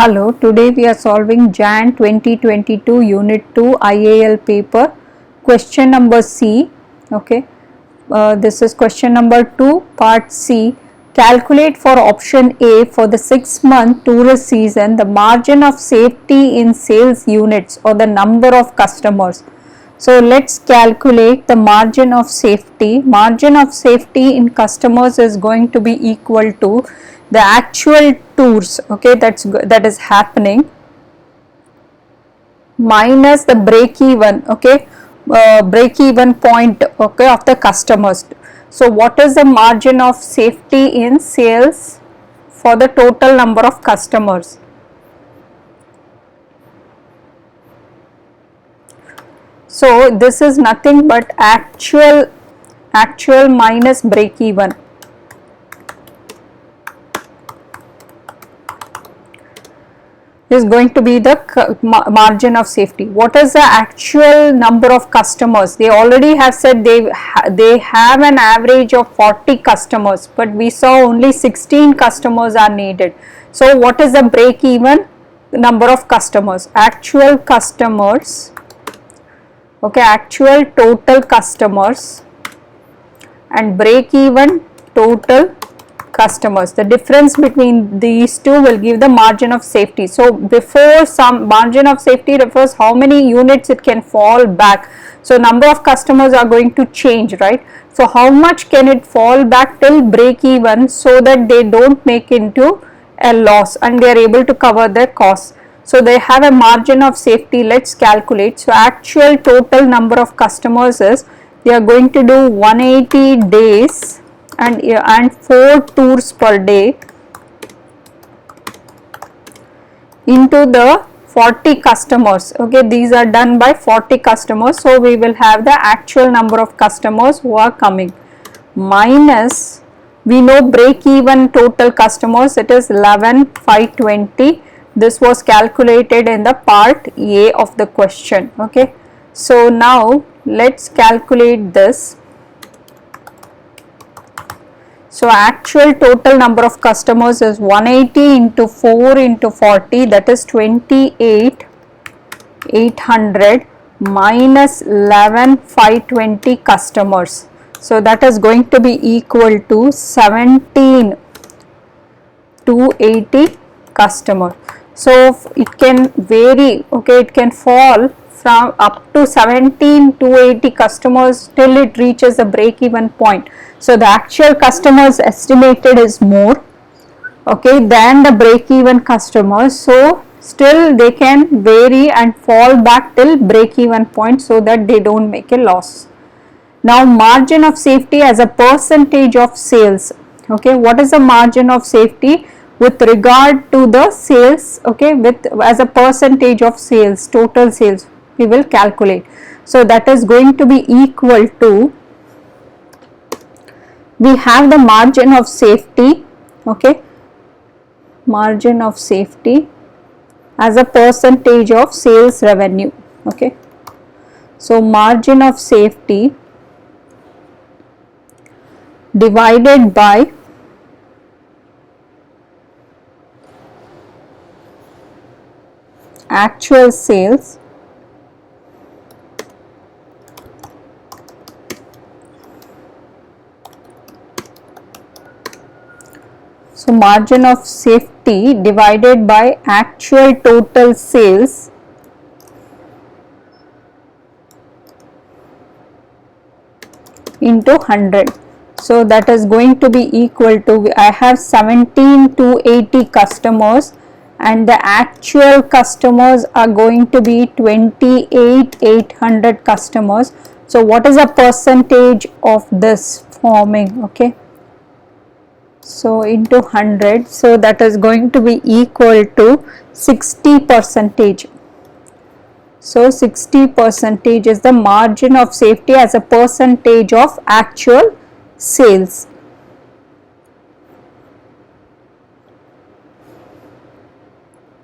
Hello, today we are solving Jan 2022 Unit 2 IAL paper, question number C. Okay, this is question number 2, part C. Calculate for option A for the 6-month tourist season the margin of safety in sales units or the number of customers. So let's calculate the margin of safety. Margin of safety in customers is going to be equal to the actual tours, okay, that is happening, minus the break even, okay, break even point, okay, of the customers. So what is the margin of safety in sales for the total number of customers? So this is nothing but actual minus break even. Is going to be the margin of safety. What is the actual number of customers? They already have said they have an average of 40 customers, but we saw only 16 customers are needed. So what is the break even number of customers? Actual customers, okay, actual total customers and break even total customers. The difference between these two will give the margin of safety. So before, some margin of safety refers how many units it can fall back. So number of customers are going to change, right? So how much can it fall back till break even so that they don't make into a loss and they are able to cover their costs. So they have a margin of safety. Let's calculate. So actual total number of customers is, they are going to do 180 days and 4 tours per day into the 40 customers. Okay, these are done by 40 customers. So we will have the actual number of customers who are coming, minus, we know break even total customers, it is 11,520. This was calculated in the part A of the question. Okay, so now let's calculate this. So actual total number of customers is 180 into 4 into 40, that is 28,800 minus 11,520 customers. So that is going to be equal to 17,280 customers. So it can vary, okay, it can fall from up to 17,280 customers till it reaches the break even point. So the actual customers estimated is more, okay, than the break even customers. So still they can vary and fall back till break even point so that they don't make a loss. Now margin of safety as a percentage of sales. Okay, what is the margin of safety with regard to the sales? Okay, with as a percentage of sales, total sales we will calculate. So that is going to be equal to, we have the margin of safety, okay, margin of safety as a percentage of sales revenue. Okay, so margin of safety divided by actual sales so margin of safety divided by actual total sales into 100. So that is going to be equal to, I have 17,280 customers and the actual customers are going to be 28,800 customers. So what is the percentage of this forming? Okay, so into 100, so that is going to be equal to 60%. So 60% is the margin of safety as a percentage of actual sales.